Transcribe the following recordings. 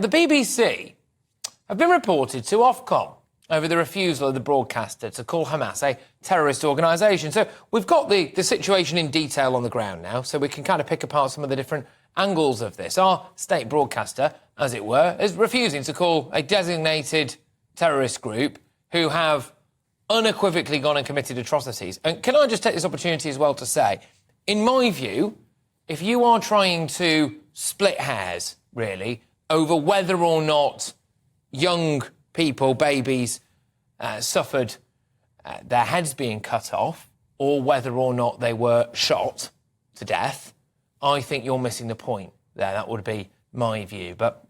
the BBC have been reported to Ofcom over the refusal of the broadcaster to call Hamas a terrorist organisation. So we've got the situation in detail on the ground now, so we can kind of pick apart some of the different angles of this. Our state broadcaster, as it were, is refusing to call a designated terrorist group who have unequivocally gone and committed atrocities. And can I just take this opportunity as well to say, in my view, if you are trying to split hairs, really, over whether or not young people, babies, suffered their heads being cut off, or whether or not they were shot to death, I think you're missing the point there. That would be my view. But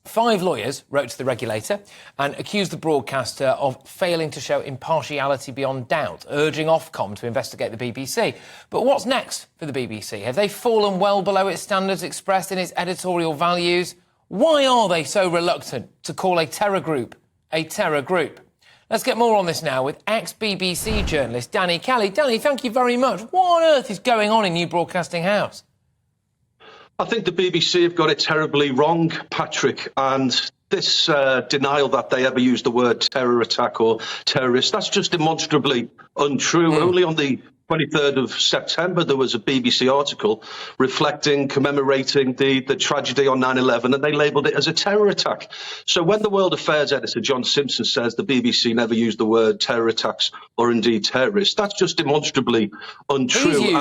5 lawyers wrote to the regulator and accused the broadcaster of failing to show impartiality beyond doubt, urging Ofcom to investigate the BBC. But what's next for the BBC? Have they fallen well below its standards expressed in its editorial values? Why are they so reluctant to call a terror group a terror group? Let's get more on this now with ex-BBC journalist Danny Kelly. Danny, thank you very much. What on earth is going on in New Broadcasting House? I think the BBC have got it terribly wrong, Patrick, and this denial that they ever used the word terror attack or terrorist, that's just demonstrably untrue. Only on the 23rd of September, there was a BBC article commemorating the tragedy on 9/11, and they labelled it as a terror attack. So when the World Affairs editor, John Simpson, says the BBC never used the word terror attacks or indeed terrorists, that's just demonstrably untrue.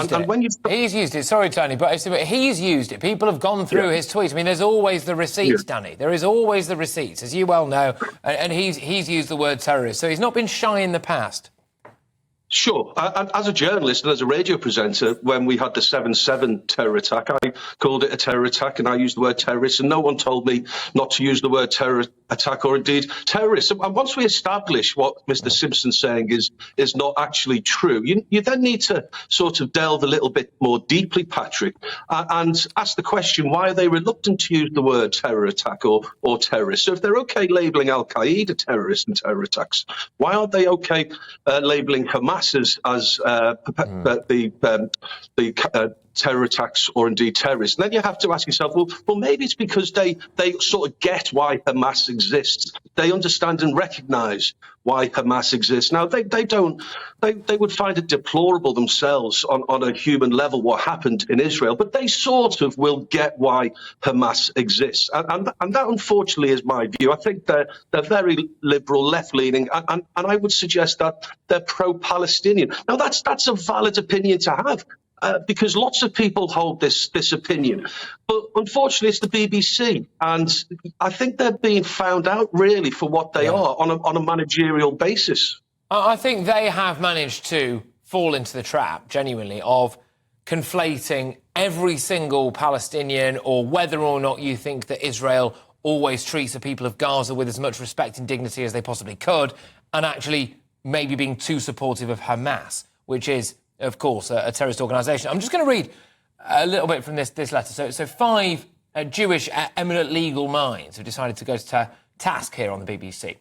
He's used it. Sorry, Tony, but he's used it. People have gone through his tweets. I mean, there's always the receipts, Danny. There is always the receipts, as you well know, and he's used the word terrorist. So he's not been shy in the past. Sure. And as a journalist and as a radio presenter, when we had the 7/7 terror attack, I called it a terror attack and I used the word terrorist, and no one told me not to use the word terror attack or indeed terrorist. And once we establish what Mr. Simpson's saying is not actually true, you then need to sort of delve a little bit more deeply, Patrick, and ask the question, why are they reluctant to use the word terror attack or terrorist? So if they're OK labelling Al-Qaeda terrorists and terror attacks, why aren't they OK labelling Hamas as the terror attacks or indeed terrorists? And then you have to ask yourself, well, maybe it's because they sort of get why Hamas exists. They understand and recognise why Hamas exists. Now, they would find it deplorable themselves on a human level what happened in Israel, but they sort of will get why Hamas exists. And that, unfortunately, is my view. I think they're very liberal, left-leaning, and I would suggest that they're pro-Palestinian. Now, that's a valid opinion to have. Because lots of people hold this opinion. But unfortunately, it's the BBC. And I think they're being found out, really, for what they are on a managerial basis. I think they have managed to fall into the trap, genuinely, of conflating every single Palestinian, or whether or not you think that Israel always treats the people of Gaza with as much respect and dignity as they possibly could, and actually maybe being too supportive of Hamas, which is, of course, a terrorist organisation. I'm just going to read a little bit from this letter. So 5 Jewish eminent legal minds have decided to go to task here on the BBC.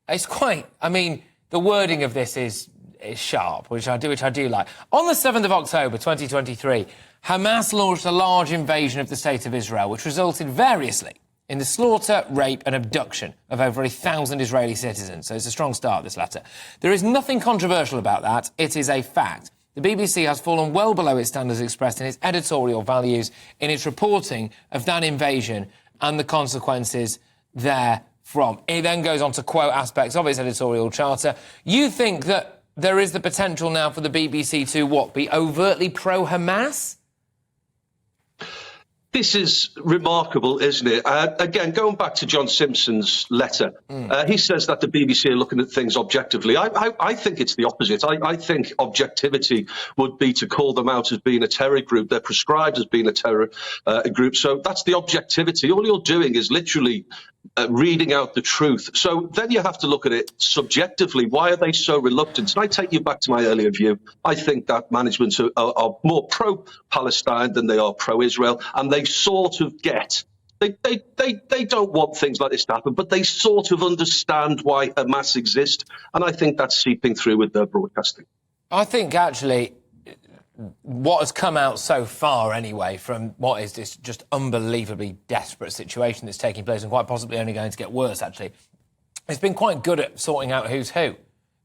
It's quite, I mean, the wording of this is sharp, which I do like. On the 7th of October 2023, Hamas launched a large invasion of the state of Israel, which resulted variously in the slaughter, rape and abduction of over 1,000 Israeli citizens. So it's a strong start, this letter. There is nothing controversial about that. It is a fact. The BBC has fallen well below its standards expressed in its editorial values in its reporting of that invasion and the consequences therefrom. It then goes on to quote aspects of its editorial charter. You think that there is the potential now for the BBC to, be overtly pro-Hamas? This is remarkable, isn't it? Again, going back to John Simpson's letter, he says that the BBC are looking at things objectively. I think it's the opposite. I think objectivity would be to call them out as being a terror group. They're prescribed as being a terror group. So that's the objectivity. All you're doing is literally reading out the truth. So then you have to look at it subjectively. Why are they so reluctant? And I take you back to my earlier view. I think that management are more pro-Palestine than they are pro-Israel, and they sort of get. They don't want things like this to happen, but they sort of understand why Hamas exists, and I think that's seeping through with their broadcasting. I think, actually, what has come out so far, anyway, from what is this just unbelievably desperate situation that's taking place and quite possibly only going to get worse, actually, it's been quite good at sorting out who's who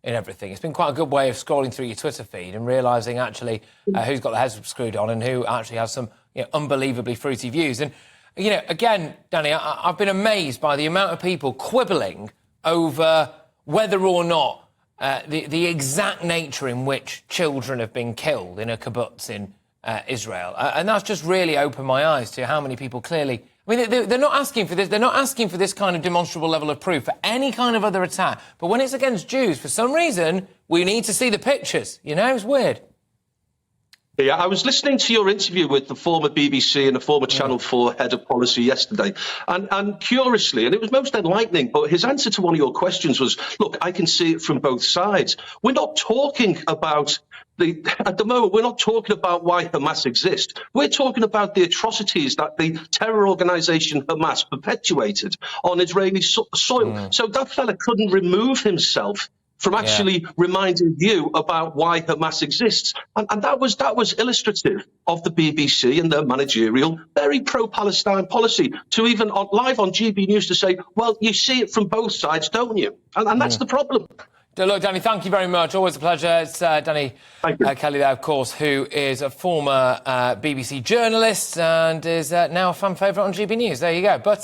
in everything. It's been quite a good way of scrolling through your Twitter feed and realising, actually, who's got their heads screwed on and who actually has some unbelievably fruity views. And, again, Danny, I've been amazed by the amount of people quibbling over whether or not the exact nature in which children have been killed in a kibbutz in Israel. And that's just really opened my eyes to how many people clearly... I mean, they're not asking for this. They're not asking for this kind of demonstrable level of proof for any kind of other attack. But when it's against Jews, for some reason, we need to see the pictures. It's weird. Yeah, I was listening to your interview with the former BBC and the former Channel 4 head of policy yesterday. And curiously, and it was most enlightening, but his answer to one of your questions was, look, I can see it from both sides. We're not talking about at the moment, we're not talking about why Hamas exists. We're talking about the atrocities that the terror organisation Hamas perpetuated on Israeli soil. So that fella couldn't remove himself from actually reminding you about why Hamas exists. And that was illustrative of the BBC and their managerial, very pro-Palestine policy, to even live on GBNews to say, well, you see it from both sides, don't you? And that's the problem. Look, Danny, thank you very much. Always a pleasure. It's Danny Kelly there, of course, who is a former BBC journalist and is now a fan favourite on GB News. There you go. But